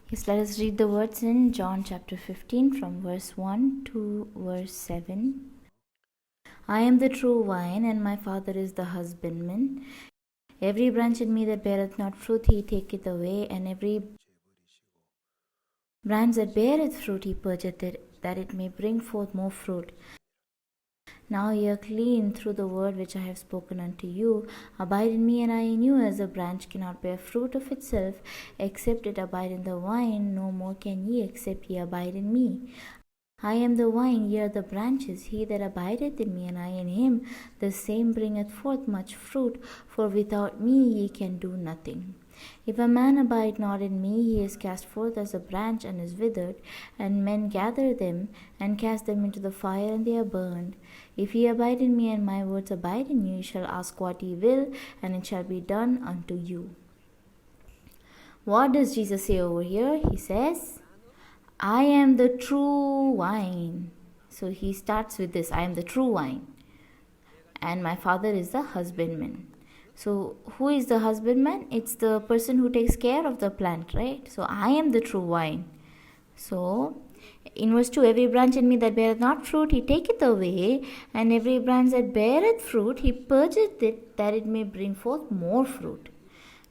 Yes, let us read the words in John chapter 15 from verse 1 to verse 7. I am the true vine, and my Father is the husbandman. Every branch in me that beareth not fruit, he taketh away, and every branch that beareth fruit, he purgeth it, that it may bring forth more fruit. Now ye are clean through the word which I have spoken unto you. Abide in me, and I in you, as a branch cannot bear fruit of itself, except it abide in the vine, no more can ye, except ye abide in me. I am the vine, ye are the branches. He that abideth in me, and I in him, the same bringeth forth much fruit, for without me ye can do nothing. If a man abide not in me, he is cast forth as a branch and is withered, and men gather them and cast them into the fire, and they are burned. If ye abide in me, and my words abide in you, ye shall ask what ye will, and it shall be done unto you. What does Jesus say over here? He says, I am the true wine. So he starts with this, I am the true wine, and my Father is the husbandman. So who is the husbandman? It's the person who takes care of the plant, right? So I am the true vine. So in verse 2, every branch in me that beareth not fruit, he taketh away, and every branch that beareth fruit, he purgeth it, that it may bring forth more fruit.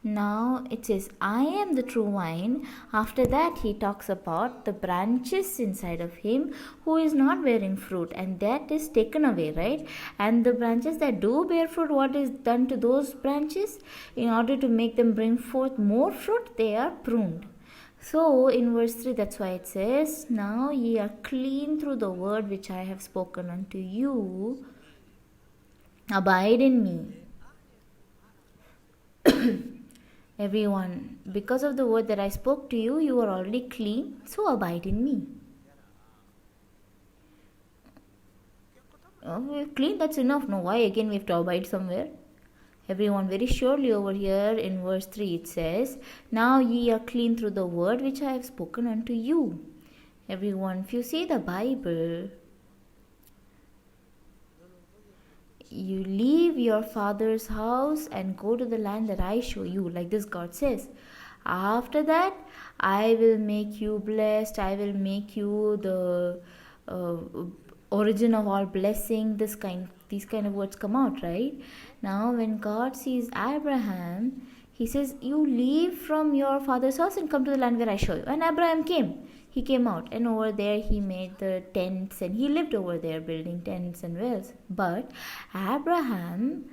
Now it says, I am the true vine. After that, he talks about the branches inside of him who is not bearing fruit, and that is taken away, right? And the branches that do bear fruit, what is done to those branches? In order to make them bring forth more fruit, they are pruned. So in verse 3, that's why it says, now ye are clean through the word which I have spoken unto you. Abide in me. Everyone, because of the word that I spoke to you, you are already clean, so abide in me. Oh, we're clean, that's enough. No, why again we have to abide somewhere? Everyone, very surely over here in verse 3 it says, now ye are clean through the word which I have spoken unto you. Everyone, if you see the Bible, you leave your father's house and go to the land that I show you, like this God says. After that, I will make you blessed. I will make you the origin of all blessing. These kind of words come out, right? Now, when God sees Abraham, he says, you leave from your father's house and come to the land where I show you. And Abraham came. He came out, and over there he made the tents, and he lived over there building tents and wells. But Abraham,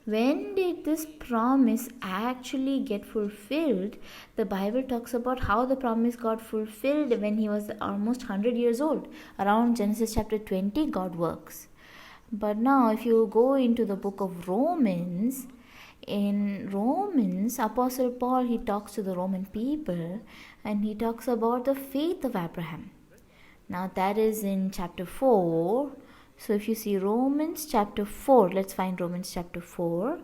when did this promise actually get fulfilled? The Bible talks about how the promise got fulfilled when he was almost 100 years old. Around Genesis chapter 20, God works. But now, if you go into the book of Romans, in Romans, Apostle Paul, he talks to the Roman people, and he talks about the faith of Abraham. Now that is in chapter 4. So if you see Romans chapter 4, let's find Romans chapter 4.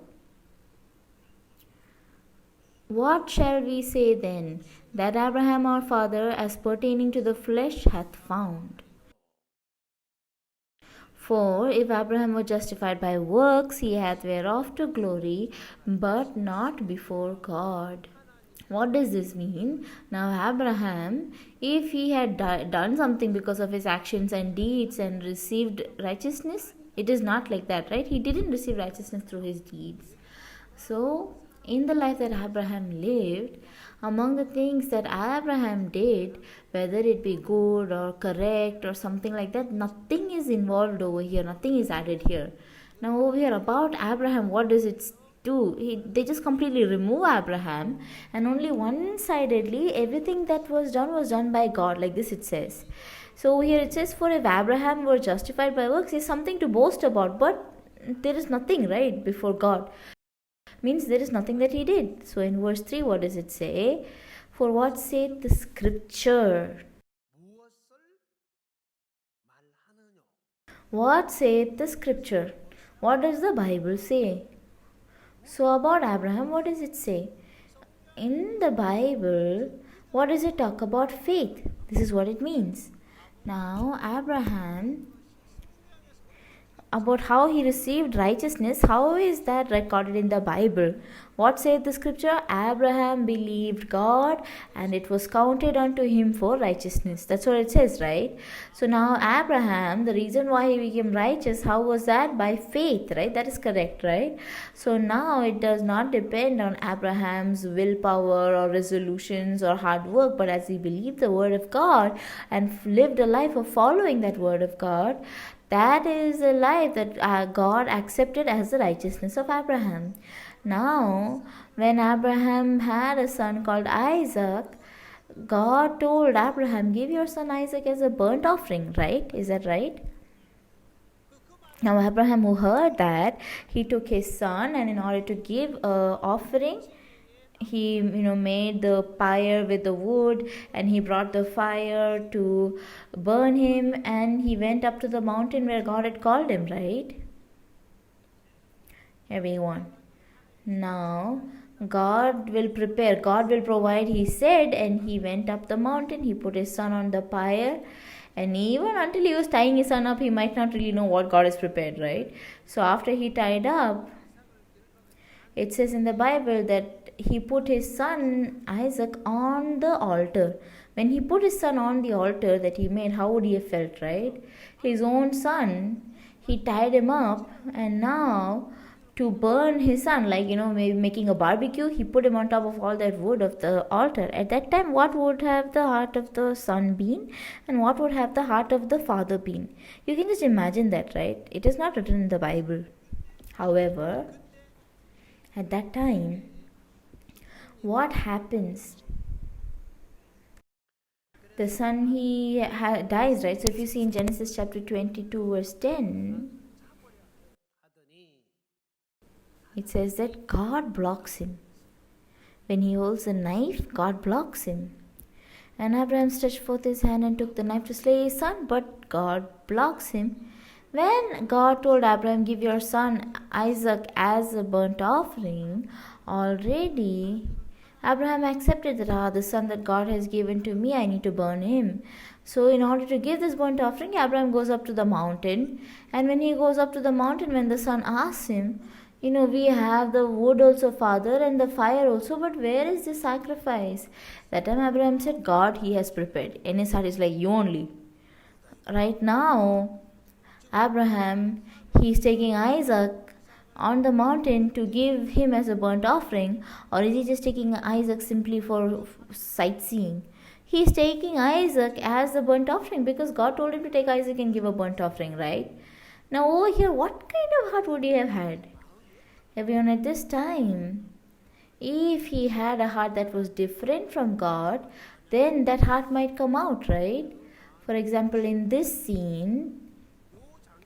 What shall we say then? That Abraham our father, as pertaining to the flesh, hath found. For if Abraham were justified by works, he hath whereof to glory, but not before God. What does this mean? Now Abraham, if he had done something because of his actions and deeds and received righteousness, it is not like that, right? He didn't receive righteousness through his deeds. So, in the life that Abraham lived, among the things that Abraham did, whether it be good or correct or something like that, nothing is involved over here, nothing is added here. Now over here about Abraham, what does it do? They just completely remove Abraham, and only one-sidedly everything that was done by God, like this it says. So over here it says, for if Abraham were justified by works, is something to boast about, but there is nothing, right, before God. Means there is nothing that he did. So in verse 3, what does it say? For what saith the scripture? What saith the scripture? What does the Bible say? So about Abraham, what does it say? In the Bible, what does it talk about? Faith. This is what it means. Now Abraham, about how he received righteousness, how is that recorded in the Bible? What saith the scripture? Abraham believed God and it was counted unto him for righteousness. That's what it says, right? So now Abraham, the reason why he became righteous, how was that? By faith, right? That is correct, right? So now it does not depend on Abraham's willpower or resolutions or hard work, but as he believed the word of God and lived a life of following that word of God, that is a life that God accepted as the righteousness of Abraham. Now, when Abraham had a son called Isaac, God told Abraham, give your son Isaac as a burnt offering, right? Is that right? Now, Abraham, who heard that, he took his son, and in order to give a offering, he made the pyre with the wood, and he brought the fire to burn him, and he went up to the mountain where God had called him, right? Everyone. Now God will prepare, God will provide, he said, and he went up the mountain, he put his son on the pyre, and even until he was tying his son up, he might not really know what God has prepared, right? So after he tied up, it says in the Bible that he put his son Isaac on the altar. When he put his son on the altar that he made, how would he have felt, right? His own son, he tied him up, and now to burn his son, like maybe making a barbecue, he put him on top of all that wood of the altar. At that time, what would have the heart of the son been, and what would have the heart of the father been? You can just imagine that, right? It is not written in the Bible. However, at that time, what happens? The son, he dies, right? So if you see in Genesis chapter 22 verse 10, it says that God blocks him. When he holds a knife, God blocks him. And Abraham stretched forth his hand and took the knife to slay his son, but God blocks him. When God told Abraham, give your son Isaac as a burnt offering, already Abraham accepted that, the son that God has given to me, I need to burn him. So in order to give this burnt offering, Abraham goes up to the mountain. And when he goes up to the mountain, when the son asks him, we have the wood also, father, and the fire also, but where is the sacrifice? That time Abraham said, God, he has prepared. In his heart is like, you only. Right now, Abraham, he's taking Isaac on the mountain to give him as a burnt offering, or is he just taking Isaac simply for sightseeing? He's taking Isaac as a burnt offering because God told him to take Isaac and give a burnt offering, right? Now over here, what kind of heart would he have had? Everyone, at this time, if he had a heart that was different from God, then that heart might come out, right? For example, in this scene,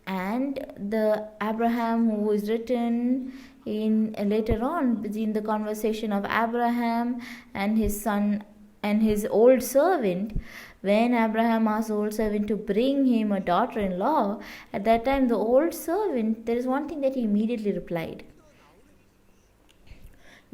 and the Abraham who is written in later on in the conversation of Abraham and his son and his old servant, when Abraham asked the old servant to bring him a daughter-in-law, at that time the old servant, there is one thing that he immediately replied.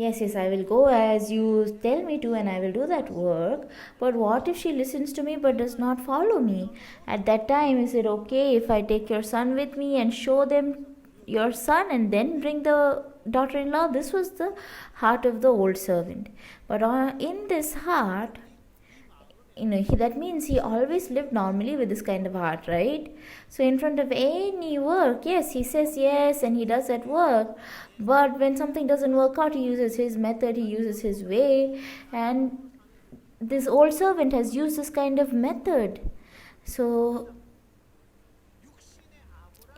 Yes, I will go as you tell me to, and I will do that work. But what if she listens to me but does not follow me? At that time, he said, okay, if I take your son with me and show them your son and then bring the daughter-in-law. This was the heart of the old servant. But in this heart, that means he always lived normally with this kind of heart, right? So in front of any work, yes, he says yes and he does that work, but when something doesn't work out, he uses his method, he uses his way, and this old servant has used this kind of method. So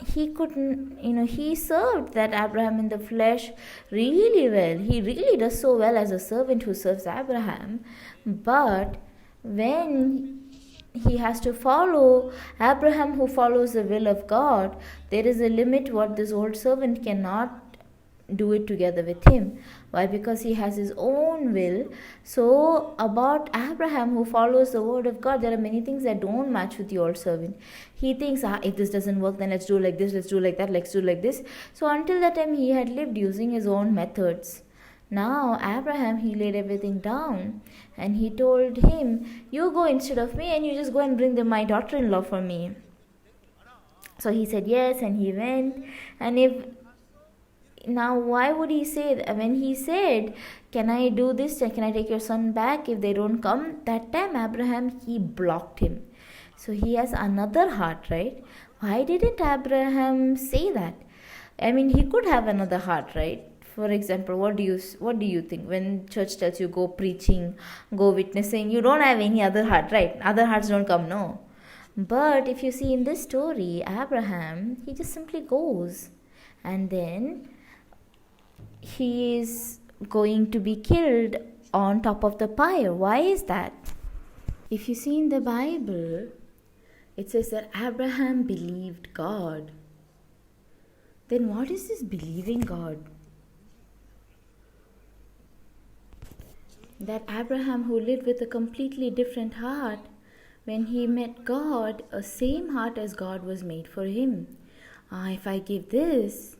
he couldn't, he served that Abraham in the flesh really well. He really does so well as a servant who serves Abraham, but when he has to follow Abraham who follows the will of God, there is a limit what this old servant cannot do it together with him. Why? Because he has his own will. So about Abraham who follows the word of God, there are many things that don't match with the old servant. He thinks, if this doesn't work, then let's do like this, let's do like that, let's do like this. So until that time he had lived using his own methods. Now Abraham, he laid everything down and he told him, you go instead of me and you just go and bring my daughter-in-law for me. So he said yes, and he went. And if now, why would he say that? When he said, can I do this, can I take your son back if they don't come, that time Abraham, he blocked him. So he has another heart, right? Why didn't Abraham say that? I mean, he could have another heart, right? For example, what do you think when church tells you go preaching, go witnessing? You don't have any other heart, right? Other hearts don't come, no. But if you see in this story, Abraham, he just simply goes, and then he is going to be killed on top of the pyre. Why is that? If you see in the Bible, it says that Abraham believed God. Then what is this believing God? That Abraham, who lived with a completely different heart, when he met God, a same heart as God was made for him. If I give this,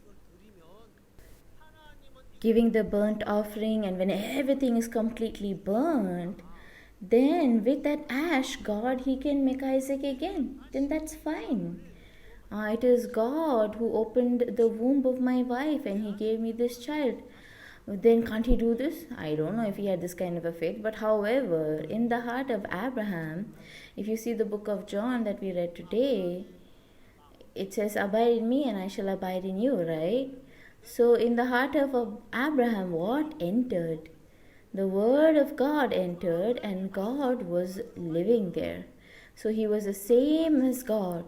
giving the burnt offering, and when everything is completely burnt, then with that ash, God, he can make Isaac again. Then that's fine. It is God who opened the womb of my wife and he gave me this child. Then can't he do this? I don't know if he had this kind of a faith. But however, in the heart of Abraham, if you see the book of John that we read today, it says, abide in me and I shall abide in you, right? So in the heart of Abraham, what entered? The word of God entered, and God was living there. So he was the same as God.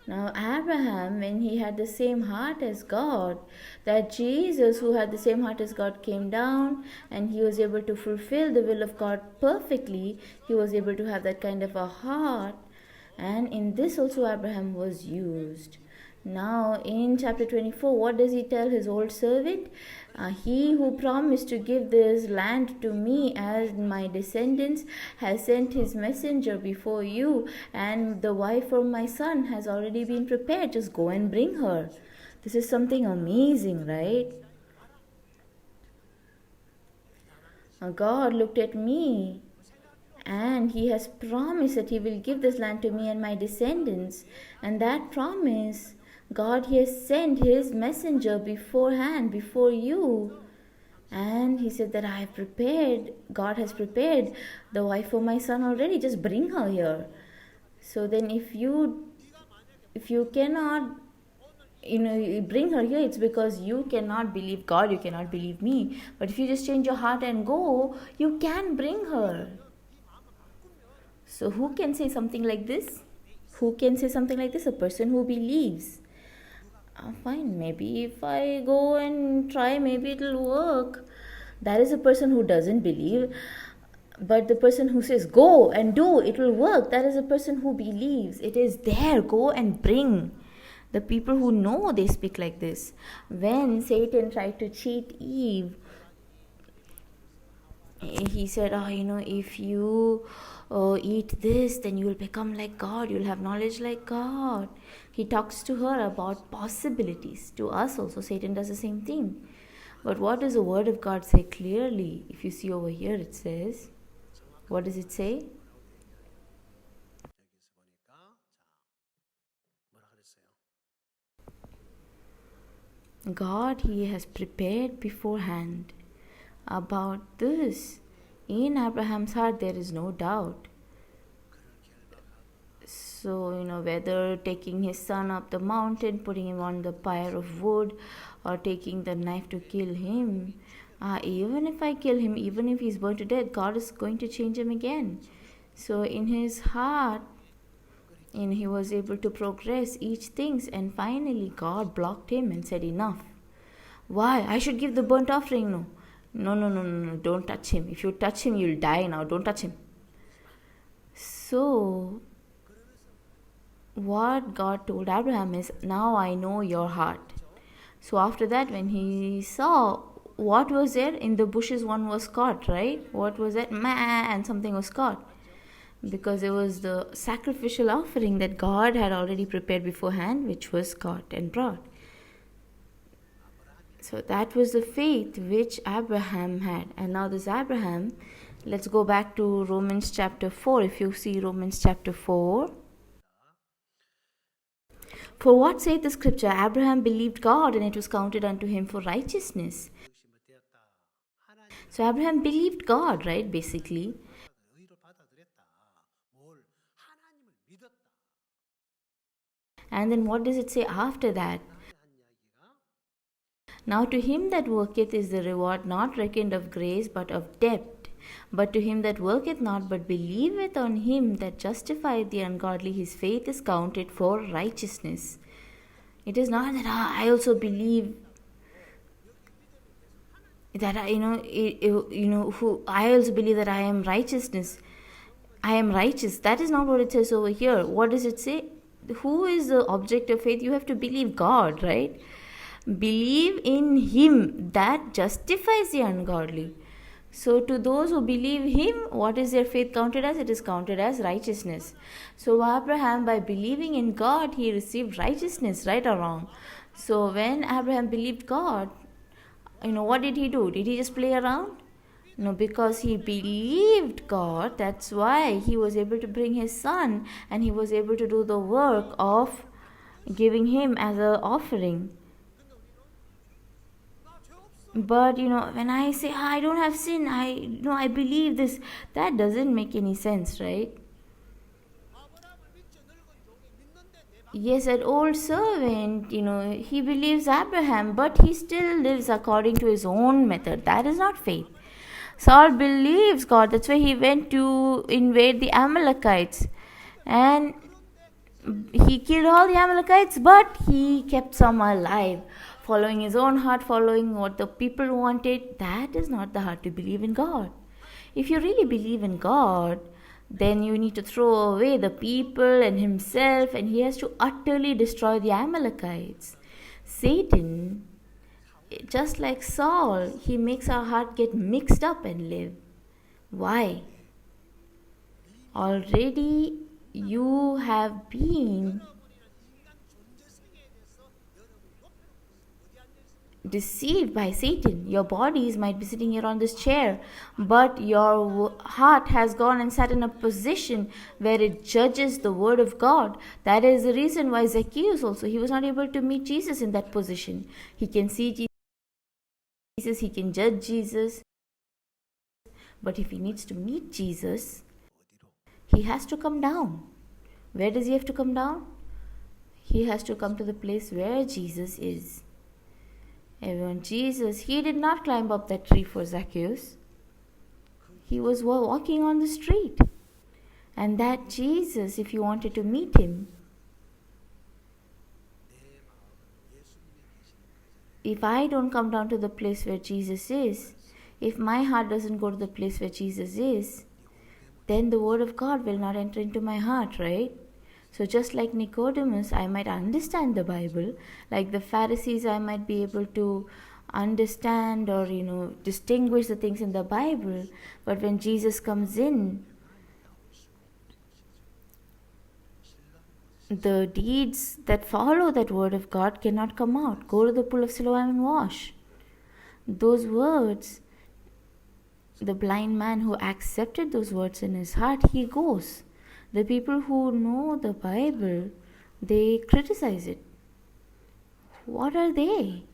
Now Abraham, when he had the same heart as God, that Jesus, who had the same heart as God, came down and he was able to fulfill the will of God perfectly. He was able to have that kind of a heart, and in this also Abraham was used. Now in chapter 24, what does he tell his old servant? He who promised to give this land to me as my descendants has sent his messenger before you, and the wife for my son has already been prepared. Just go and bring her. This is something amazing, right? God looked at me and he has promised that he will give this land to me and my descendants. And that promise, God, he has sent his messenger beforehand, before you. And he said that I have prepared, God has prepared the wife for my son already. Just bring her here. So then if you cannot, bring her here, it's because you cannot believe God, you cannot believe me. But if you just change your heart and go, you can bring her. So who can say something like this? Who can say something like this? A person who believes. Fine, maybe if I go and try, maybe it'll work. That is a person who doesn't believe. But the person who says, go and do, it will work, that is a person who believes. It is there, go and bring. The people who know, they speak like this. When Satan tried to cheat Eve, he said, if you eat this, then you will become like God, you will have knowledge like God. He talks to her about possibilities. To us also, Satan does the same thing. But what does the word of God say clearly? If you see over here, it says, what does it say? God, he has prepared beforehand about this. In Abraham's heart, there is no doubt. So, whether taking his son up the mountain, putting him on the pyre of wood, or taking the knife to kill him, even if I kill him, even if he's burned to death, God is going to change him again. So in his heart, he was able to progress each things, and finally God blocked him and said, enough. Why? I should give the burnt offering. No, don't touch him. If you touch him, you'll die now. Don't touch him. So what God told Abraham is, now I know your heart. So after that, when he saw what was there in the bushes, one was caught, right? What was that? And something was caught. Because it was the sacrificial offering that God had already prepared beforehand, which was caught and brought. So that was the faith which Abraham had. And now this Abraham, let's go back to Romans chapter 4. If you see Romans chapter 4. For what saith the scripture? Abraham believed God, and it was counted unto him for righteousness. So Abraham believed God, right? Basically. And then what does it say after that? Now to him that worketh is the reward not reckoned of grace, but of debt. But to him that worketh not, but believeth on him that justifieth the ungodly, his faith is counted for righteousness. It is not that I also believe that I also believe that I am righteousness. I am righteous. That is not what it says over here. What does it say? Who is the object of faith? You have to believe God, right? Believe in him that justifies the ungodly. So to those who believe him, what is their faith counted as? It is counted as righteousness. So Abraham, by believing in God, he received righteousness, right or wrong? So when Abraham believed God, what did he do? Did he just play around? No, because he believed God, that's why he was able to bring his son, and he was able to do the work of giving him as an offering. But when I say I don't have sin, I believe this, that doesn't make any sense, right? Yes, that old servant, he believes Abraham, but he still lives according to his own method. That is not faith. Saul believes God. That's why he went to invade the Amalekites. And he killed all the Amalekites, but he kept some alive, following his own heart, following what the people wanted. That is not the heart to believe in God. If you really believe in God, then you need to throw away the people and himself, and he has to utterly destroy the Amalekites. Satan, just like Saul, he makes our heart get mixed up and live. Why? Already you have been deceived by Satan. Your bodies might be sitting here on this chair, but your heart has gone and sat in a position where it judges the word of God. That is the reason why Zacchaeus also, he was not able to meet Jesus in that position. He can see Jesus, he can judge Jesus, but if he needs to meet Jesus, he has to come down. Where does he have to come down? He has to come to the place where Jesus is. Everyone, Jesus, he did not climb up that tree for Zacchaeus. He was walking on the street. And that Jesus, if you wanted to meet him, if I don't come down to the place where Jesus is, if my heart doesn't go to the place where Jesus is, then the word of God will not enter into my heart, right? So just like Nicodemus, I might understand the Bible. Like the Pharisees, I might be able to understand or, distinguish the things in the Bible. But when Jesus comes in, the deeds that follow that word of God cannot come out. Go to the pool of Siloam and wash. Those words, the blind man who accepted those words in his heart, he goes. The people who know the Bible, they criticize it. What are they?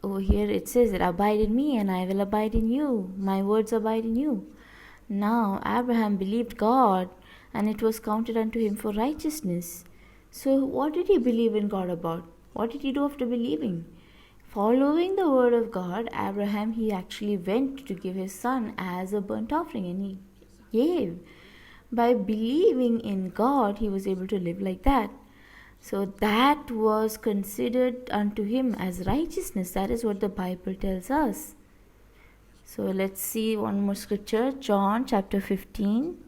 Over here it says that abide in me and I will abide in you. My words abide in you. Now Abraham believed God, and it was counted unto him for righteousness. So what did he believe in God about? What did he do after believing? Following the word of God, Abraham, he actually went to give his son as a burnt offering, and he gave. By believing in God, he was able to live like that. So that was considered unto him as righteousness. That is what the Bible tells us. So let's see one more scripture, John chapter 15.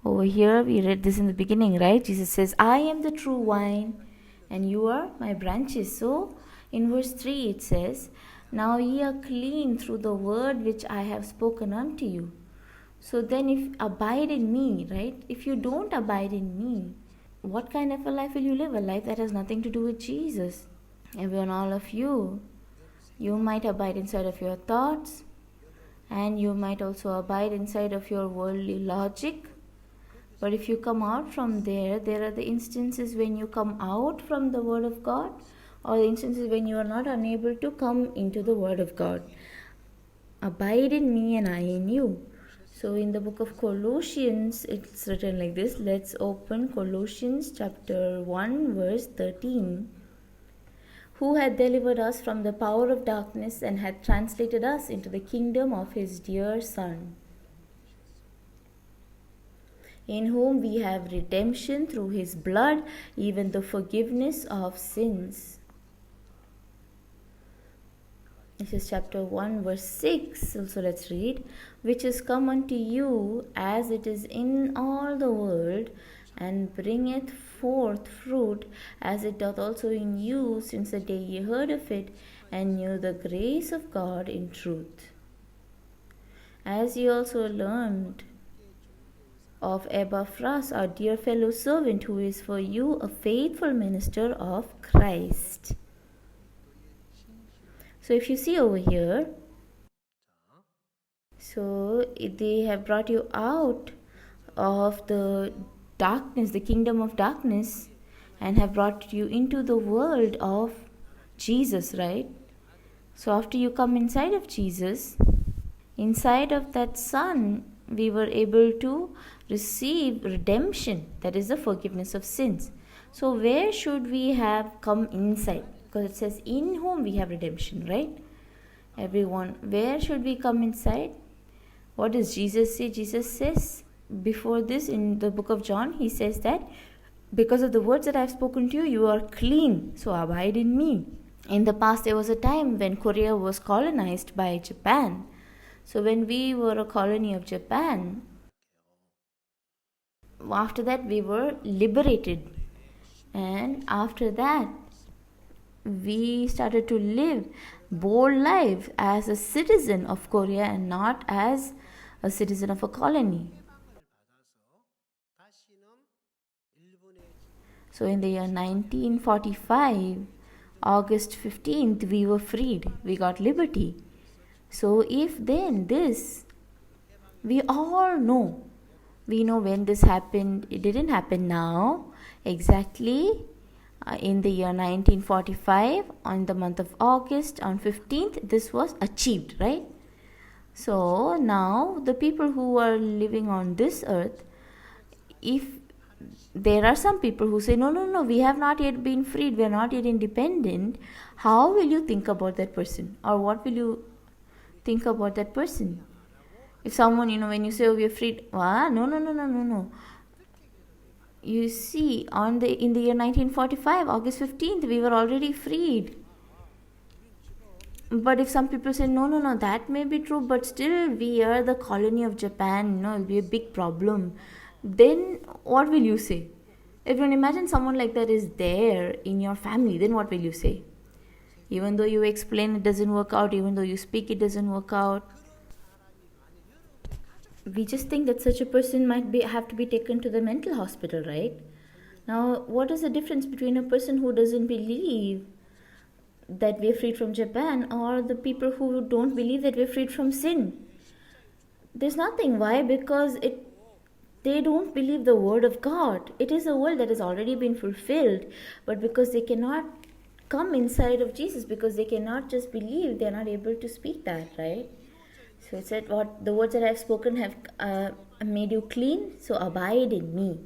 Over here, we read this in the beginning, right? Jesus says, I am the true vine, and you are my branches. So in verse 3 it says, now ye are clean through the word which I have spoken unto you. So then if abide in me, right? If you don't abide in me, what kind of a life will you live? A life that has nothing to do with Jesus. Everyone, all of you might abide inside of your thoughts, and you might also abide inside of your worldly logic, But if you come out from there, there are the instances when you come out from the Word of God, or the instances when you are not unable to come into the Word of God. Abide in me and I in you. So in the book of Colossians, it's written like this. Let's open Colossians chapter 1 verse 13. Who had delivered us from the power of darkness and had translated us into the kingdom of his dear Son, in whom we have redemption through his blood, even the forgiveness of sins. This is chapter 1 verse 6. Also let's read. Which is come unto you as it is in all the world, and bringeth forth fruit, as it doth also in you, since the day ye heard of it, and knew the grace of God in truth. As ye also learned of Epaphras, our dear fellow servant, who is for you a faithful minister of Christ. So if you see over here, so they have brought you out of the darkness, the kingdom of darkness, and have brought you into the world of Jesus, right? So after you come inside of Jesus, inside of that Son, we were able to receive redemption, that is the forgiveness of sins. So where should we have come inside? Because it says in whom we have redemption, right? Everyone, where should we come inside? What does Jesus say? Jesus says before this in the book of John, he says that because of the words that I have spoken to you, you are clean, so abide in me. In the past, there was a time when Korea was colonized by Japan. So when we were a colony of Japan, after that we were liberated, and after that we started to live bold life as a citizen of Korea and not as a citizen of a colony. So in the year 1945, August 15th, we were freed. We got liberty. So if then this, we all know, we know when this happened. It didn't happen now. Exactly in the year 1945, on the month of August, on 15th, this was achieved, right? So now the people who are living on this earth, if there are some people who say, no, we have not yet been freed, we are not yet independent, how will you think about that person? Or what will you think about that person? If someone, when you say, oh, we are freed, no. You see, in the year 1945, August 15th, we were already freed. But if some people say, no, that may be true, but still we are the colony of Japan, it will be a big problem. Then what will you say? If you imagine someone like that is there in your family, then what will you say? Even though you explain it doesn't work out, even though you speak it doesn't work out, we just think that such a person might have to be taken to the mental hospital, right? Now, what is the difference between a person who doesn't believe that we're freed from Japan or the people who don't believe that we're freed from sin? There's nothing. Why? Because they don't believe the word of God. It is a world that has already been fulfilled, but because they cannot come inside of Jesus, because they cannot just believe, they're not able to speak that, right? So it said, what the words that I have spoken have made you clean, so abide in me.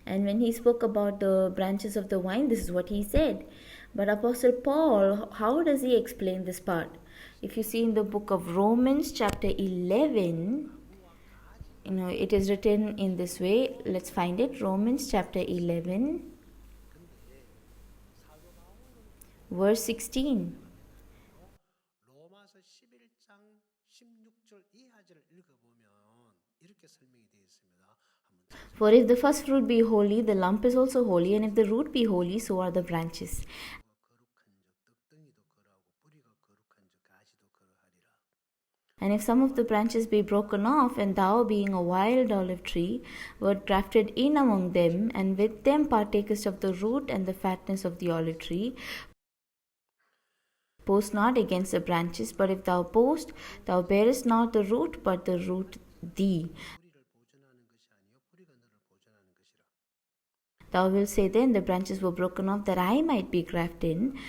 And when he spoke about the branches of the vine, this is what he said. But Apostle Paul, how does he explain this part? If you see in the book of Romans chapter 11, it is written in this way. Let's find it. Romans chapter 11, verse 16. For if the first fruit be holy, the lump is also holy, and if the root be holy, so are the branches. And if some of the branches be broken off, and thou, being a wild olive tree, wert grafted in among them, and with them partakest of the root and the fatness of the olive tree, boast not against the branches, but if thou boast, thou bearest not the root, but the root thee. Thou wilt say then, the branches were broken off that I might be grafted in.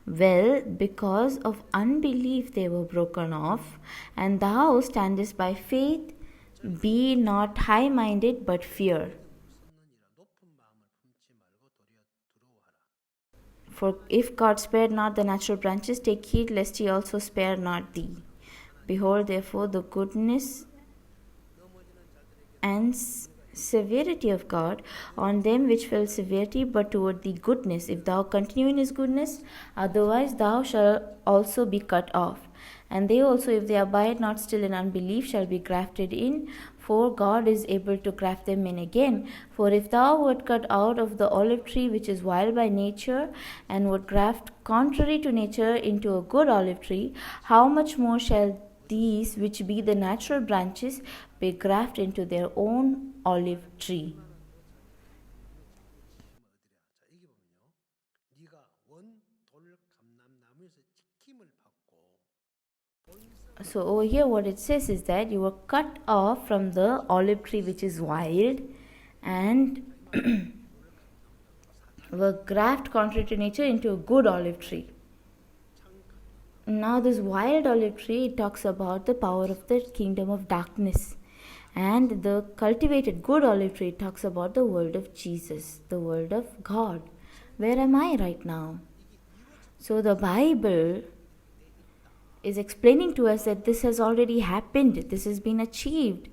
Well, because of unbelief they were broken off, and thou standest by faith. Be not high-minded, but fear. For if God spared not the natural branches, take heed lest he also spare not thee. Behold, therefore, the goodness and severity of God on them which fell severity, but toward thee goodness, if thou continue in his goodness, otherwise thou shalt also be cut off. And they also, if they abide not still in unbelief, shall be grafted in, for God is able to graft them in again. For if thou wert cut out of the olive tree which is wild by nature, and wert graft contrary to nature into a good olive tree, how much more shall these which be the natural branches be grafted into their own olive tree? So over here what it says is that you were cut off from the olive tree which is wild and were grafted contrary to nature into a good olive tree. Now this wild olive tree, it talks about the power of the kingdom of darkness, and the cultivated good olive tree talks about the word of Jesus, the word of God. Where am I right now? So the Bible is explaining to us that this has already happened, this has been achieved.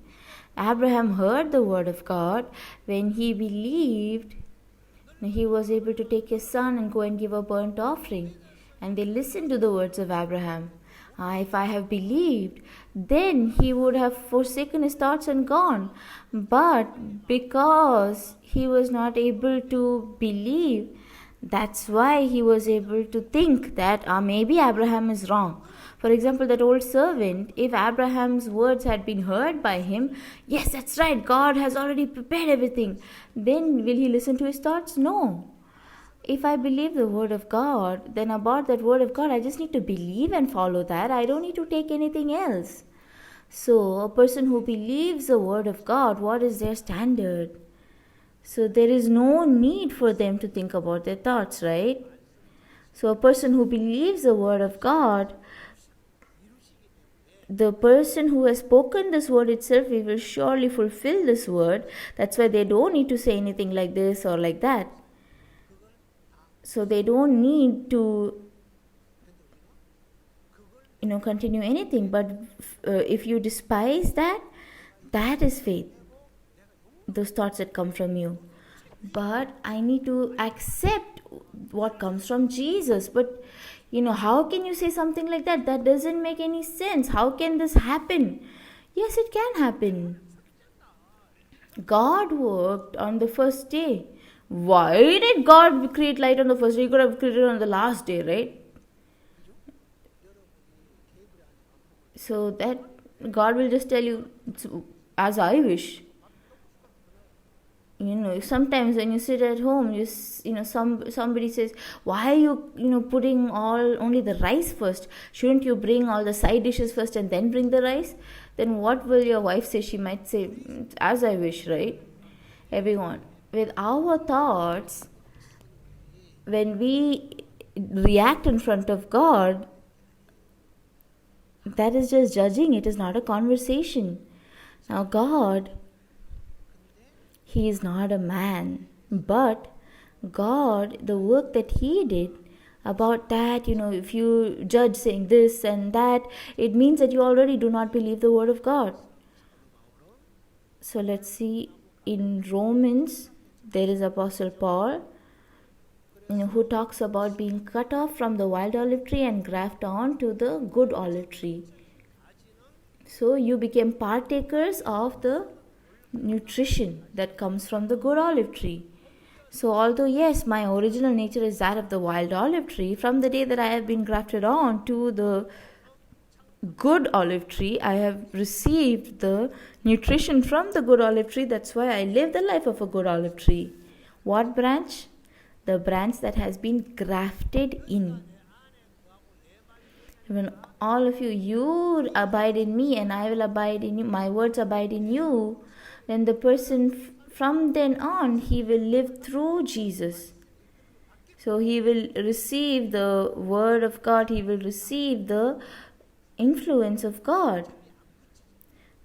Abraham heard the word of God. When he believed, he was able to take his son and go and give a burnt offering. And they listened to the words of Abraham. If I have believed, then he would have forsaken his thoughts and gone. But because he was not able to believe, that's why he was able to think that maybe Abraham is wrong. For example, that old servant, if Abraham's words had been heard by him, yes, that's right, God has already prepared everything, then will he listen to his thoughts? No. If I believe the word of God, then about that word of God, I just need to believe and follow that. I don't need to take anything else. So, a person who believes the word of God, what is their standard? So, there is no need for them to think about their thoughts, right? So, a person who believes the word of God, the person who has spoken this word itself, we will surely fulfill this word. That's why they don't need to say anything like this or like that. So they don't need to, continue anything. But if you despise that, that is faith. Those thoughts that come from you. But I need to accept what comes from Jesus. But how can you say something like that? That doesn't make any sense. How can this happen? Yes, it can happen. God worked on the first day. Why did God create light on the first day? He could have created on the last day, right? So that God will just tell you, as I wish. Sometimes when you sit at home, somebody says, why are you putting only the rice first? Shouldn't you bring all the side dishes first and then bring the rice? Then what will your wife say? She might say, as I wish, right? Everyone. With our thoughts, when we react in front of God, that is just judging. It is not a conversation. Now God, He is not a man, but God, the work that He did about that, if you judge saying this and that, it means that you already do not believe the word of God. So let's see, in Romans, there is Apostle Paul, who talks about being cut off from the wild olive tree and grafted on to the good olive tree. So you became partakers of the nutrition that comes from the good olive tree. So although yes, my original nature is that of the wild olive tree, from the day that I have been grafted on to the good olive tree, I have received the nutrition from the good olive tree. That's why I live the life of a good olive tree. What branch? The branch that has been grafted in. When all of you abide in me and I will abide in you, my words abide in you, then the person from then on, he will live through Jesus. So he will receive the word of God, he will receive the influence of God.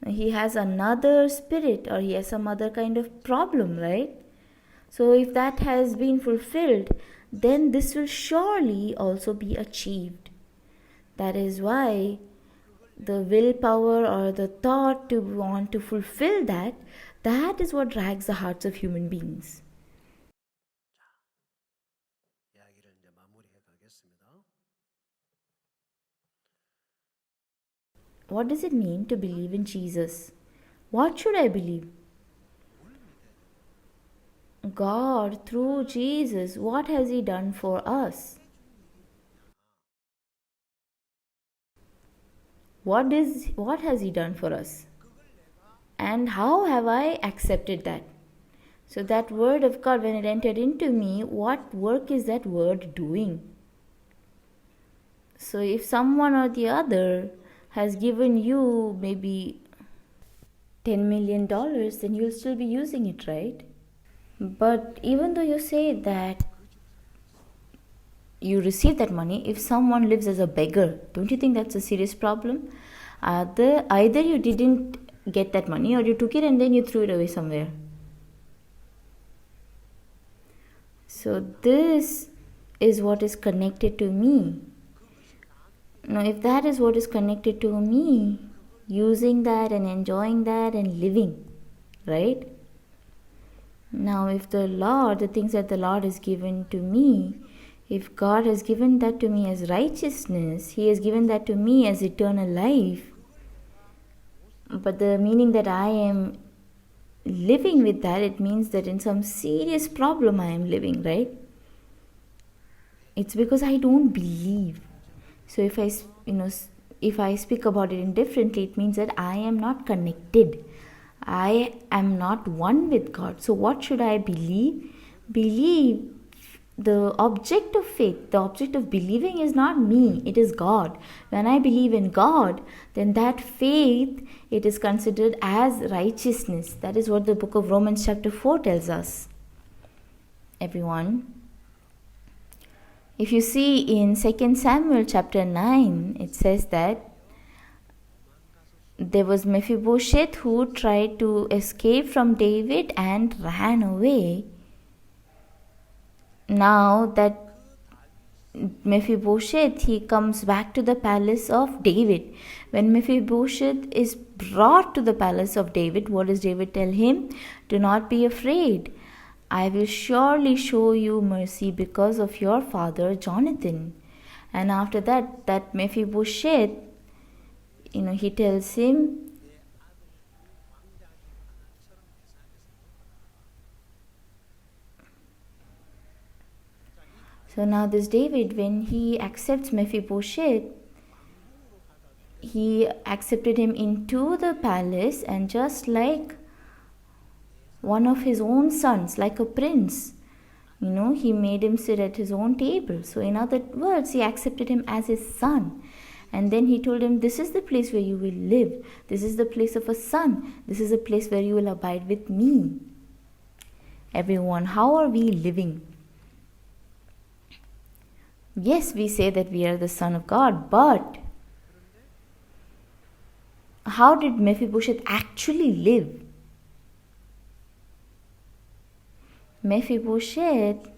He has another spirit, or he has some other kind of problem, right? So if that has been fulfilled, then this will surely also be achieved. That is why the willpower or the thought to want to fulfill that is what drags the hearts of human beings. What does it mean to believe in Jesus? What should I believe? God, through Jesus, what has He done for us? What has He done for us? And how have I accepted that? So that word of God, when it entered into me, what work is that word doing? So if someone or the other has given you maybe $10 million, then you'll still be using it, right? But even though you say that you receive that money, if someone lives as a beggar, don't you think that's a serious problem? Either you didn't get that money, or you took it and then you threw it away somewhere. So this is what is connected to me. Now, if that is what is connected to me, using that and enjoying that and living, right? Now, if the things that the Lord has given to me, if God has given that to me as righteousness, He has given that to me as eternal life, but the meaning that I am living with that, it means that in some serious problem I am living, right? It's because I don't believe. So if I speak about it indifferently, it means that I am not connected. I am not one with God. So what should I believe? Believe the object of faith, the object of believing is not me, it is God. When I believe in God, then that faith, it is considered as righteousness. That is what the book of Romans chapter 4 tells us. Everyone, if you see in 2 Samuel chapter 9, it says that there was Mephibosheth who tried to escape from David and ran away. Now that Mephibosheth, he comes back to the palace of David. When Mephibosheth is brought to the palace of David, what does David tell him? Do not be afraid. I will surely show you mercy because of your father Jonathan. And after that Mephibosheth, he tells him, so now this David, when he accepts Mephibosheth, he accepted him into the palace, and just like one of his own sons, like a prince, he made him sit at his own table. So in other words, he accepted him as his son. And then he told him, this is the place where you will live. This is the place of a son. This is a place where you will abide with me. Everyone, how are we living? Yes, we say that we are the son of God, but how did Mephibosheth actually live? Mephibosheth,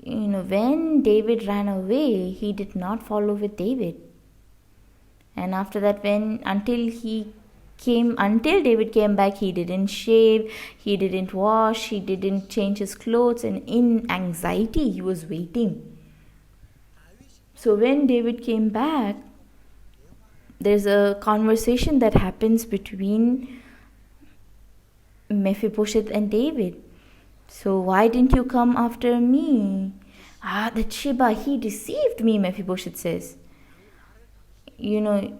when David ran away, he did not follow with David. And after that, until David came back, he didn't shave, he didn't wash, he didn't change his clothes, and in anxiety, he was waiting. So when David came back, there's a conversation that happens between Mephibosheth and David. So why didn't you come after me? That Sheba, he deceived me, Mephibosheth says. I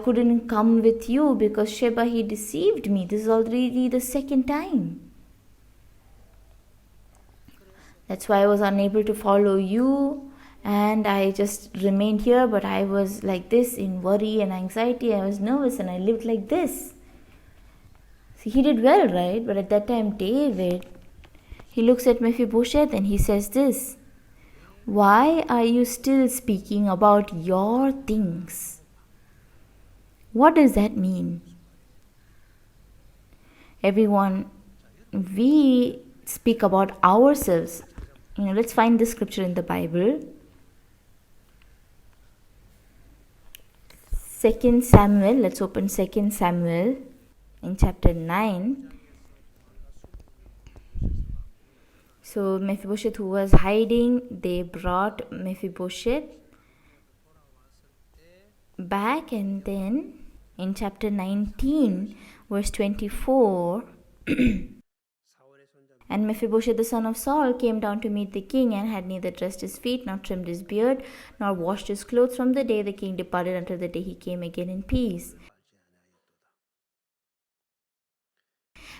couldn't come with you because Sheba, he deceived me. This is already the second time. That's why I was unable to follow you. And I just remained here, but I was like this in worry and anxiety. I was nervous and I lived like this. See, he did well, right? But at that time, David, he looks at Mephibosheth and he says this: why are you still speaking about your things? What does that mean? Everyone, we speak about ourselves. Let's find this scripture in the Bible. 2 Samuel, let's open 2 Samuel in chapter 9. So Mephibosheth, who was hiding, they brought Mephibosheth back, and then in chapter 19, verse 24, and Mephibosheth the son of Saul came down to meet the king, and had neither dressed his feet, nor trimmed his beard, nor washed his clothes from the day the king departed until the day he came again in peace.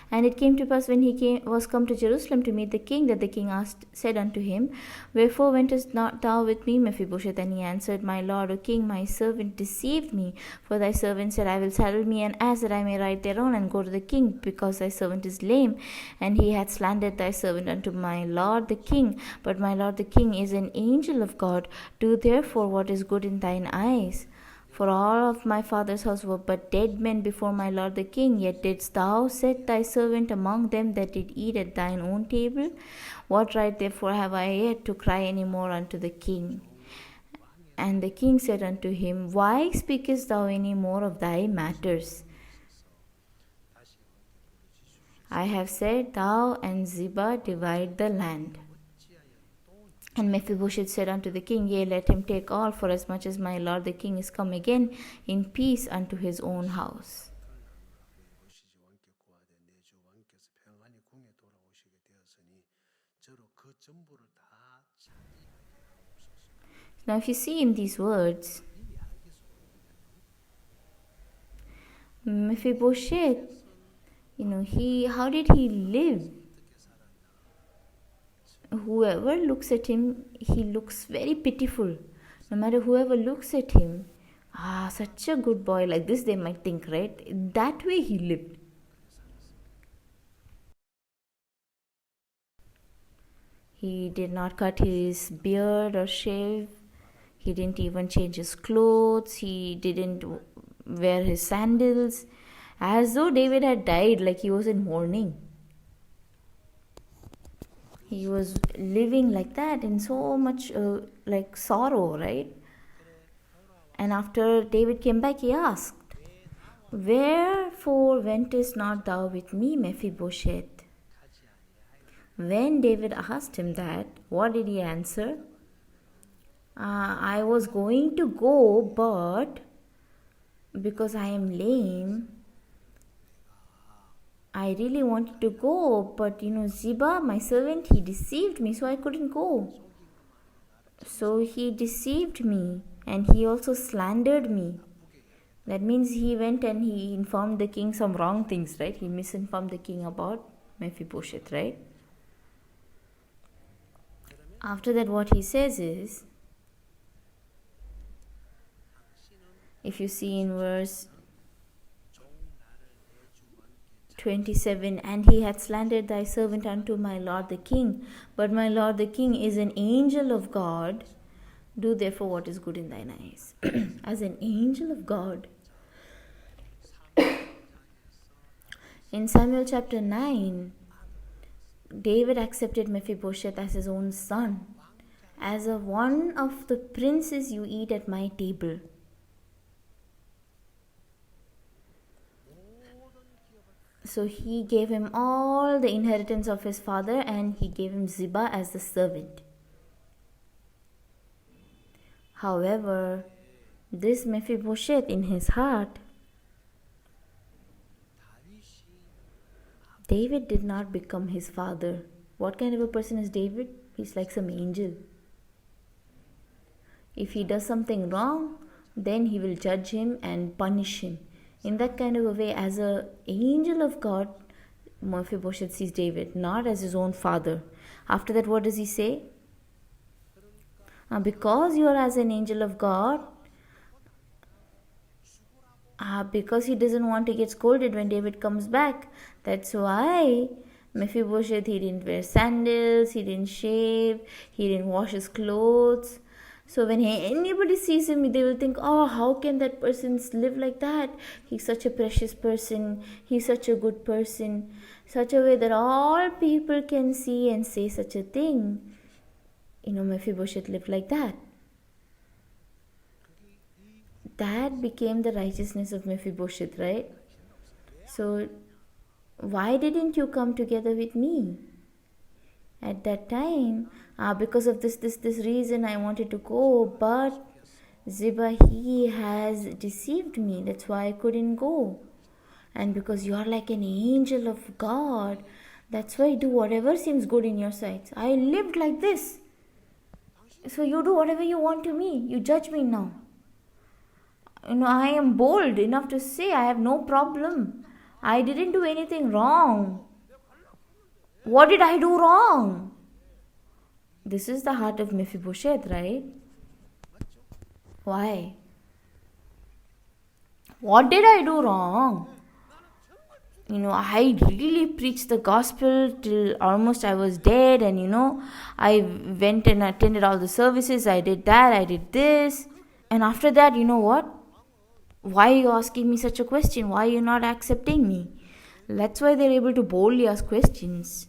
And it came to pass, when he was come to Jerusalem to meet the king, that the king said unto him, wherefore wentest not thou with me, Mephibosheth? And he answered, my lord, O king, my servant deceived me. For thy servant said, I will saddle me an ass, that I may ride thereon, and go to the king, because thy servant is lame. And he hath slandered thy servant unto my lord the king. But my lord the king is an angel of God. Do therefore what is good in thine eyes. For all of my father's house were but dead men before my lord the king, yet didst thou set thy servant among them that did eat at thine own table? What right therefore have I yet to cry any more unto the king? And the king said unto him, why speakest thou any more of thy matters? I have said, thou and Ziba divide the land. And Mephibosheth said unto the king, yea, let him take all, forasmuch as my lord the king is come again in peace unto his own house. Now if you see in these words, Mephibosheth, how did he live? Whoever looks at him, he looks very pitiful. No matter whoever looks at him, such a good boy, like this they might think, right? That way he lived. He did not cut his beard or shave. He didn't even change his clothes. He didn't wear his sandals. As though David had died, like he was in mourning. He was living like that in so much sorrow, right? And after David came back, he asked, wherefore wentest not thou with me, Mephibosheth? When David asked him that, what did he answer? I was going to go, but because I am lame, I really wanted to go, but Ziba, my servant, he deceived me, so I couldn't go. So he deceived me, and he also slandered me. That means he went and he informed the king some wrong things, right? He misinformed the king about Mephibosheth, right? After that, what he says is, if you see in verse 27, and he hath slandered thy servant unto my lord the king. But my lord the king is an angel of God. Do therefore what is good in thine eyes. As an angel of God. In Samuel chapter 9, David accepted Mephibosheth as his own son. As one of the princes you eat at my table. So he gave him all the inheritance of his father, and he gave him Ziba as the servant. However, this Mephibosheth in his heart, David did not become his father. What kind of a person is David? He's like some angel. If he does something wrong, then he will judge him and punish him. In that kind of a way, as an angel of God, Mephibosheth sees David, not as his own father. After that, what does he say? Because you are as an angel of God, Because he doesn't want to get scolded when David comes back. That's why Mephibosheth, he didn't wear sandals, he didn't shave, he didn't wash his clothes. So when anybody sees him, they will think, oh, how can that person live like that? He's such a precious person, he's such a good person, such a way that all people can see and say such a thing. Mephibosheth lived like that. That became the righteousness of Mephibosheth, right? So why didn't you come together with me at that time? Because of this reason I wanted to go, but Ziba, he has deceived me. That's why I couldn't go. And because you are like an angel of God, that's why I do whatever seems good in your sight. I lived like this. So you do whatever you want to me. You judge me now. I am bold enough to say I have no problem. I didn't do anything wrong. What did I do wrong? This is the heart of Mephibosheth, right? Why? What did I do wrong? I really preached the gospel till almost I was dead, and I went and attended all the services. I did that, I did this. And after that, what? Why are you asking me such a question? Why are you not accepting me? That's why they're able to boldly ask questions.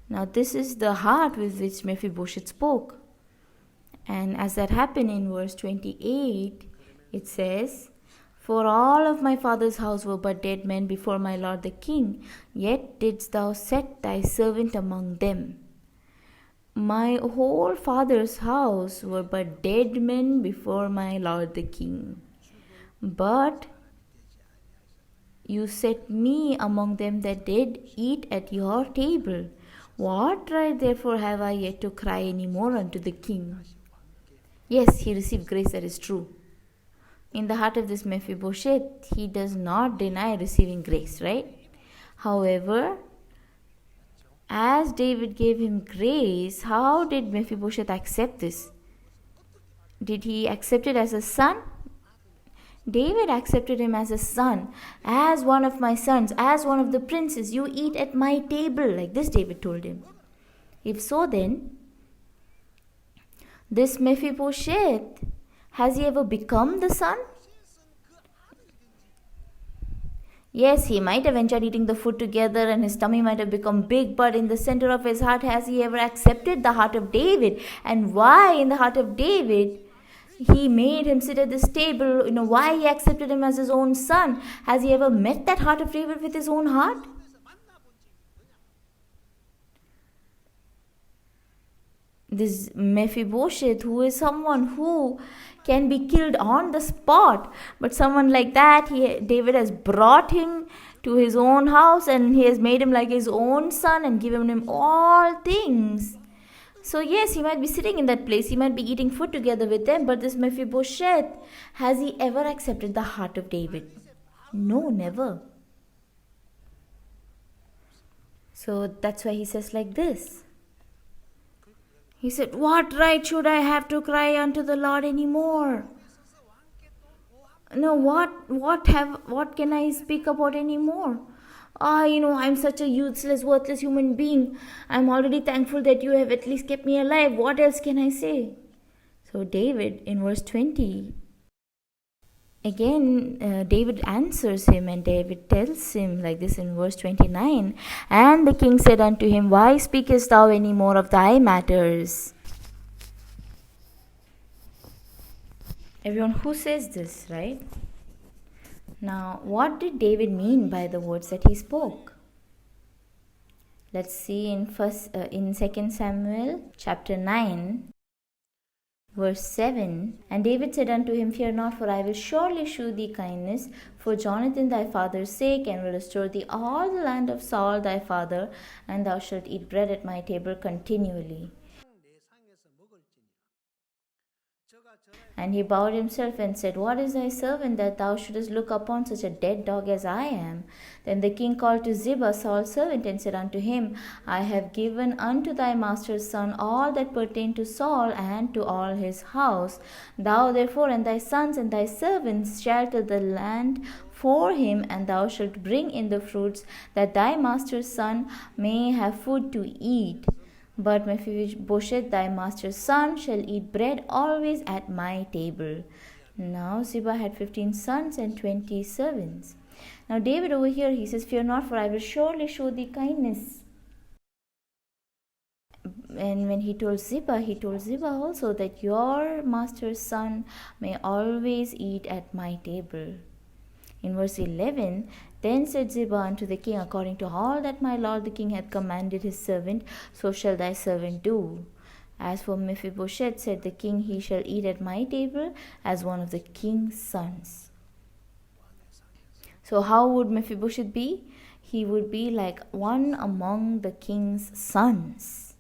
Now, this is the heart with which Mephibosheth spoke. And as that happened in verse 28, it says, For all of my father's house were but dead men before my lord the king, yet didst thou set thy servant among them. My whole father's house were but dead men before my lord the king. But you set me among them that did eat at your table. What right therefore have I yet to cry any more unto the king? Yes, he received grace, that is true. In the heart of this Mephibosheth, he does not deny receiving grace, right? However, as David gave him grace, how did Mephibosheth accept this? Did he accept it as a son? David accepted him as a son, as one of my sons, as one of the princes. You eat at my table, like this David told him. If so, then, this Mephibosheth, has he ever become the son? Yes, he might have enjoyed eating the food together and his tummy might have become big, but in the center of his heart, has he ever accepted the heart of David? And why in the heart of David he made him sit at this table? Why he accepted him as his own son? Has he ever met that heart of David with his own heart? This Mephibosheth, who is someone who can be killed on the spot, but someone like that, David has brought him to his own house and he has made him like his own son and given him all things. So yes, he might be sitting in that place, he might be eating food together with them, but this Mephibosheth, has he ever accepted the heart of David? No, never. So that's why he says like this. He said, what right should I have to cry unto the Lord anymore? No, what can I speak about anymore? I'm such a useless, worthless human being. I'm already thankful that you have at least kept me alive. What else can I say? So David, in verse 20, again, David answers him, and David tells him like this in verse 29. And the king said unto him, Why speakest thou any more of thy matters? Everyone, who says this, right? Now, what did David mean by the words that he spoke? Let's see in 2 Samuel chapter 9, verse 7. And David said unto him, Fear not, for I will surely shew thee kindness for Jonathan thy father's sake, and will restore thee all the land of Saul thy father, and thou shalt eat bread at my table continually. And he bowed himself and said, What is thy servant that thou shouldest look upon such a dead dog as I am? Then the king called to Ziba, Saul's servant, and said unto him, I have given unto thy master's son all that pertained to Saul and to all his house. Thou therefore and thy sons and thy servants shall till the land for him, and thou shalt bring in the fruits, that thy master's son may have food to eat. But Mephibosheth, thy master's son, shall eat bread always at my table. Now Ziba had 15 sons and 20 servants. Now David over here, he says, Fear not, for I will surely show thee kindness. And when he told Ziba also that your master's son may always eat at my table. In verse 11, Then said Ziba unto the king, According to all that my lord the king hath commanded his servant, so shall thy servant do. As for Mephibosheth, said the king, he shall eat at my table as one of the king's sons. So how would Mephibosheth be? He would be like one among the king's sons,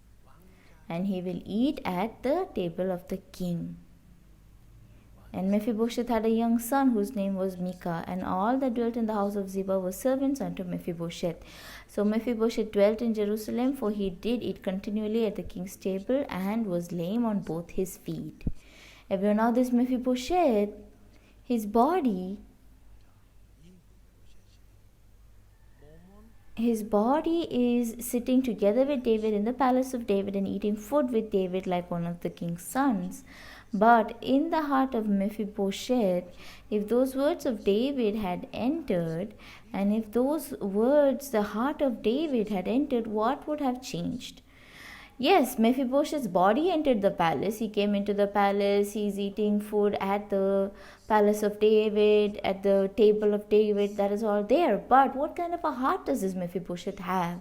and he will eat at the table of the king. And Mephibosheth had a young son whose name was Micah, and all that dwelt in the house of Ziba were servants unto Mephibosheth. So Mephibosheth dwelt in Jerusalem, for he did eat continually at the king's table, and was lame on both his feet. And now this Mephibosheth, his body is sitting together with David in the palace of David and eating food with David like one of the king's sons. But in the heart of Mephibosheth, if those words of David had entered, and if those words, the heart of David had entered, what would have changed? Yes, Mephibosheth's body entered the palace. He came into the palace. He's eating food at the palace of David, at the table of David. That is all there. But what kind of a heart does this Mephibosheth have?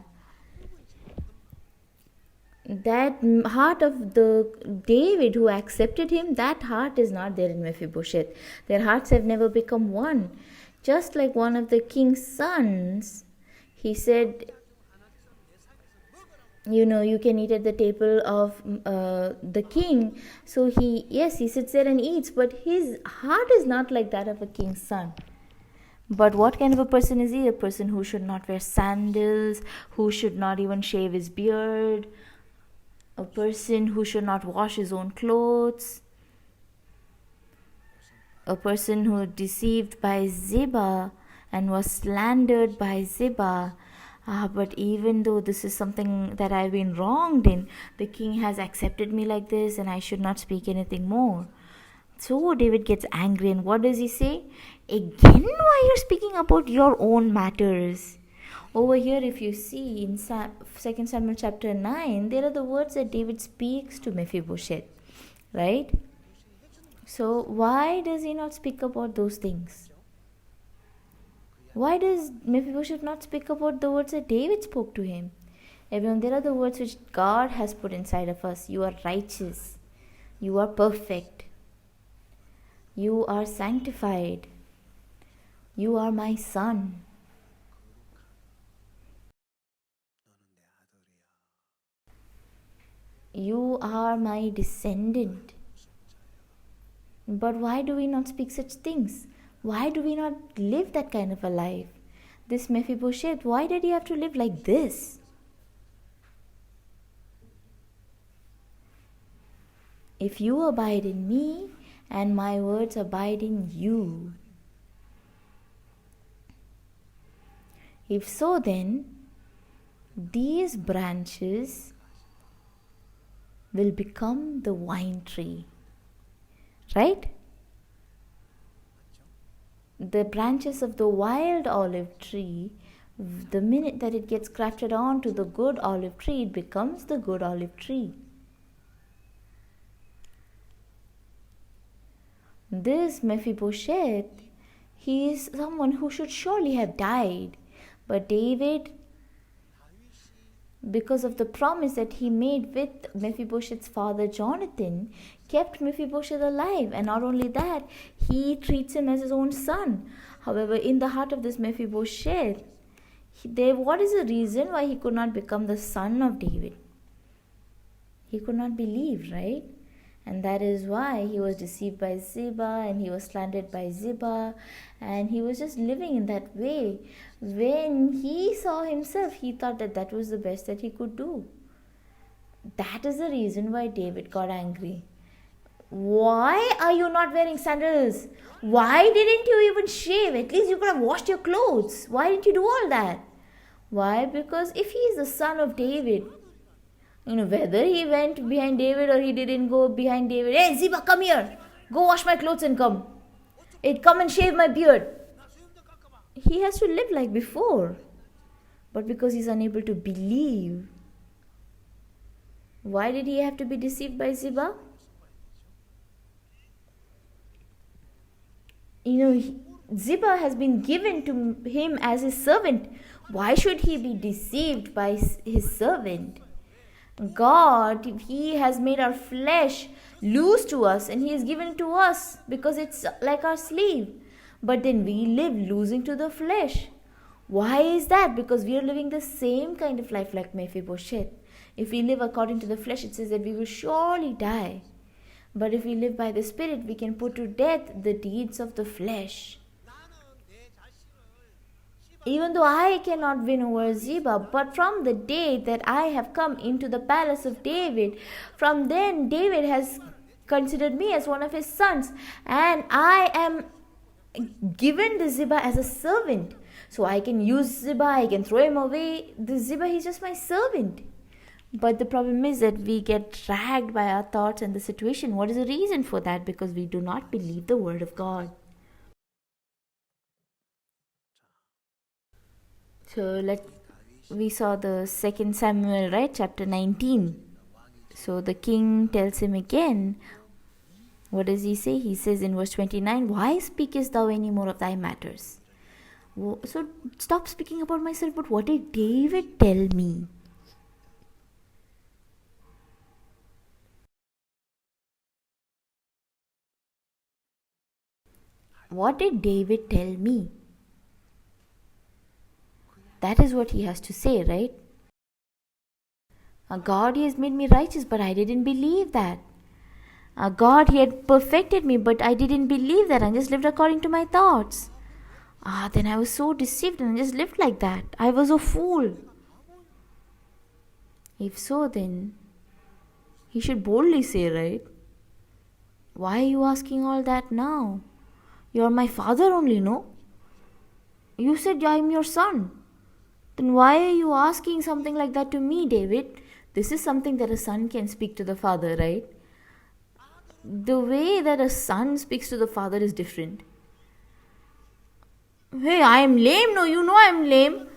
That heart of the David who accepted him, that heart is not there in Mephibosheth. Their hearts have never become one. Just like one of the king's sons, he said, you can eat at the table of the king. So he sits there and eats, but his heart is not like that of a king's son. But what kind of a person is he? A person who should not wear sandals, who should not even shave his beard, a person who should not wash his own clothes, a person who was deceived by Ziba and was slandered by Ziba. But even though this is something that I've been wronged in, the king has accepted me like this, and I should not speak anything more. So David gets angry, and what does he say? Again, why you're speaking about your own matters? Over here, if you see in 2 Samuel chapter 9, there are the words that David speaks to Mephibosheth, right? So why does he not speak about those things? Why does Mephibosheth not speak about the words that David spoke to him? Everyone, there are the words which God has put inside of us. You are righteous. You are perfect. You are sanctified. You are my son. You are my descendant. But why do we not speak such things? Why do we not live that kind of a life? This Mephibosheth, why did he have to live like this? If you abide in me and my words abide in you. If so, then these branches will become the vine tree, right? The branches of the wild olive tree, the minute that it gets grafted onto the good olive tree, it becomes the good olive tree. This Mephibosheth, he is someone who should surely have died, but David, because of the promise that he made with Mephibosheth's father Jonathan, kept Mephibosheth alive. And not only that, he treats him as his own son. However, in the heart of this Mephibosheth, what is the reason why he could not become the son of David? He could not believe, right? And that is why he was deceived by Ziba, and he was slandered by Ziba, and he was just living in that way. When he saw himself, he thought that that was the best that he could do. That is the reason why David got angry. Why are you not wearing sandals? Why didn't you even shave? At least you could have washed your clothes. Why didn't you do all that? Why? Because if he is the son of David, whether he went behind David or he didn't go behind David, hey, Ziba, come here. Go wash my clothes and come. Hey, come and shave my beard. He has to live like before. But because he's unable to believe, why did he have to be deceived by Ziba? Ziba has been given to him as his servant. Why should he be deceived by his servant? God, he has made our flesh loose to us, and he has given it to us because it's like our slave. But then we live losing to the flesh. Why is that? Because we are living the same kind of life like Mephibosheth. If we live according to the flesh, it says that we will surely die. But if we live by the Spirit, we can put to death the deeds of the flesh. Even though I cannot win over Ziba, but from the day that I have come into the palace of David, from then David has considered me as one of his sons, and I am given the Ziba as a servant. So I can use Ziba, I can throw him away. The Ziba, he's just my servant. But the problem is that we get dragged by our thoughts and the situation. What is the reason for that? Because we do not believe the word of God. So we saw the 2 Samuel, right? Chapter 19. So the king tells him again. What does he say? He says in verse 29, why speakest thou any more of thy matters? So stop speaking about myself, but what did David tell me? What did David tell me? That is what he has to say, right? God, he has made me righteous, but I didn't believe that. God, he had perfected me, but I didn't believe that. I just lived according to my thoughts. Then I was so deceived and I just lived like that. I was a fool. If so, then he should boldly say, right? Why are you asking all that now? You are my father only, no? You said I am your son. Then why are you asking something like that to me, David? This is something that a son can speak to the father, right? The way that a son speaks to the father is different. Hey, I am lame. No, you know I am lame.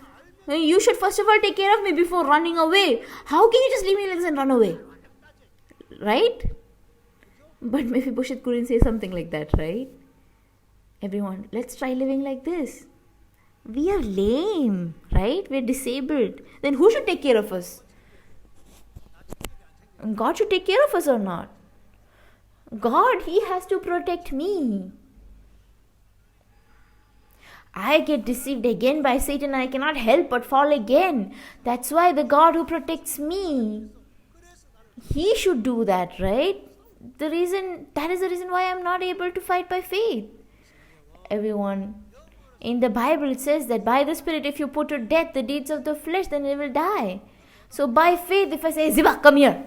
You should first of all take care of me before running away. How can you just leave me like this and run away? Right? But Mephibosheth couldn't say something like that, right? Everyone, let's try living like this. We are lame, right? We're disabled. Then who should take care of us? God should take care of us or not? God, he has to protect me. I get deceived again by Satan and I cannot help but fall again. That's why the God who protects me, he should do that, right? That is the reason why I'm not able to fight by faith. Everyone, in the Bible it says that by the Spirit, if you put to death the deeds of the flesh, then it will die. So by faith, if I say, Ziba, come here,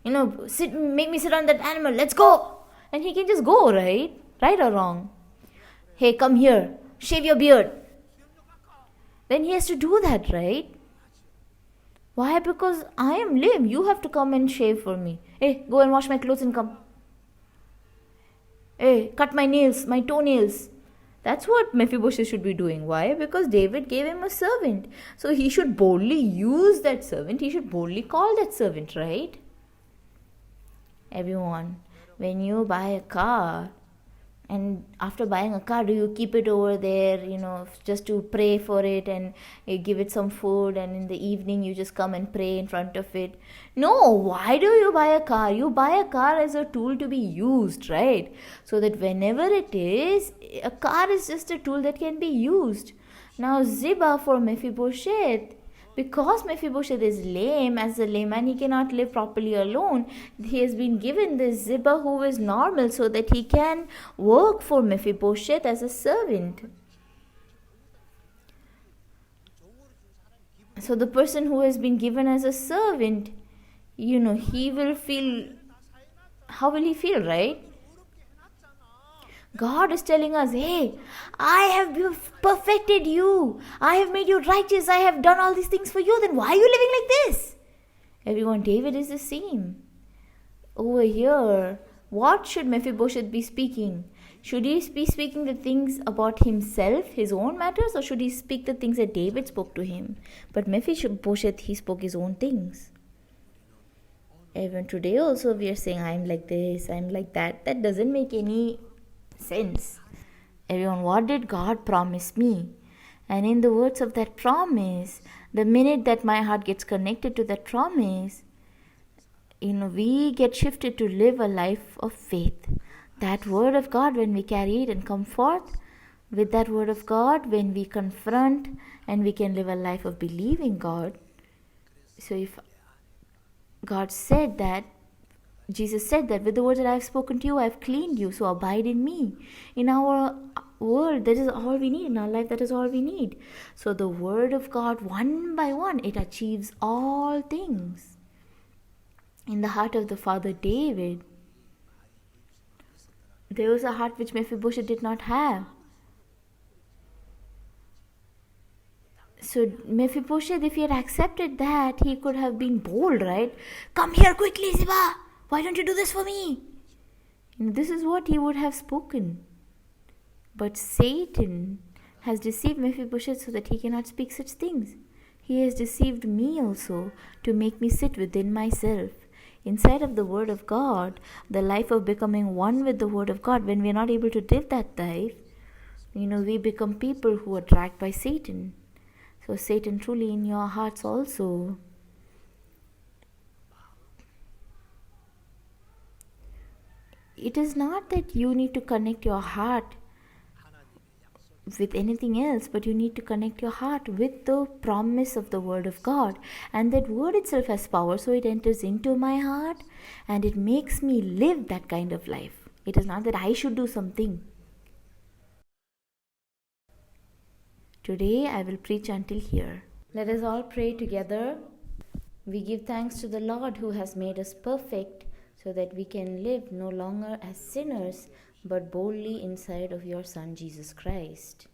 make me sit on that animal, let's go. And he can just go, right? Right or wrong? Hey, come here, shave your beard. Then he has to do that, right? Why? Because I am lame. You have to come and shave for me. Hey, go and wash my clothes and come. Hey, cut my nails, my toenails. That's what Mephibosheth should be doing. Why? Because David gave him a servant. So he should boldly use that servant. He should boldly call that servant, right? Everyone, when you buy a car, and after buying a car, do you keep it over there, just to pray for it and you give it some food, and in the evening you just come and pray in front of it? No, why do you buy a car? You buy a car as a tool to be used, right? So that whenever it is, a car is just a tool that can be used. Now Ziba for Mephibosheth, Because Mephibosheth is lame, as a layman, he cannot live properly alone. He has been given this Ziba who is normal so that he can work for Mephibosheth as a servant. So the person who has been given as a servant, he will feel, how will he feel, right? God is telling us, hey, I have perfected you. I have made you righteous. I have done all these things for you. Then why are you living like this? Everyone, David is the same. Over here, what should Mephibosheth be speaking? Should he be speaking the things about himself, his own matters, or should he speak the things that David spoke to him? But Mephibosheth, he spoke his own things. Even today also we are saying, I'm like this, I'm like that. That doesn't make any sense. Everyone, what did God promise me? And in the words of that promise, the minute that my heart gets connected to that promise, we get shifted to live a life of faith. That word of God, when we carry it and come forth with that word of God, when we confront, and we can live a life of believing God. So if God said that, Jesus said that, with the words that I have spoken to you, I have cleaned you, so abide in me. In our world, that is all we need. In our life, that is all we need. So the word of God, one by one, it achieves all things. In the heart of the father David, there was a heart which Mephibosheth did not have. So Mephibosheth, if he had accepted that, he could have been bold, right? Come here quickly, Ziba. Why don't you do this for me? This is what he would have spoken. But Satan has deceived Mephibosheth so that he cannot speak such things. He has deceived me also to make me sit within myself. Inside of the Word of God, the life of becoming one with the Word of God, when we are not able to live that life, we become people who are dragged by Satan. So Satan, truly in your hearts also. It is not that you need to connect your heart with anything else, but you need to connect your heart with the promise of the Word of God. And that Word itself has power, so it enters into my heart and it makes me live that kind of life. It is not that I should do something. Today I will preach until here. Let us all pray together. We give thanks to the Lord who has made us perfect, so that we can live no longer as sinners, but boldly inside of your Son Jesus Christ.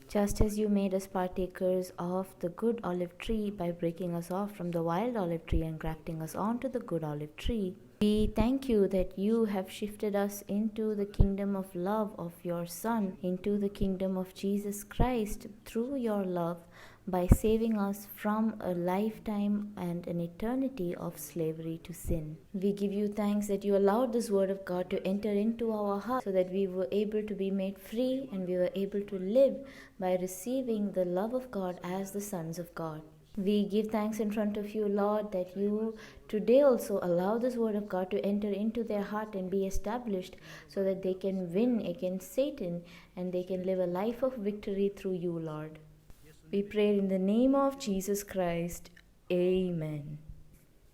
Just as you made us partakers of the good olive tree by breaking us off from the wild olive tree and grafting us onto the good olive tree, we thank you that you have shifted us into the kingdom of love of your Son, into the kingdom of Jesus Christ through your love, by saving us from a lifetime and an eternity of slavery to sin. We give you thanks that you allowed this Word of God to enter into our heart, so that we were able to be made free and we were able to live by receiving the love of God as the sons of God. We give thanks in front of you, Lord, that you today also allow this Word of God to enter into their heart and be established, so that they can win against Satan and they can live a life of victory through you, Lord. We pray in the name of Jesus Christ. Amen.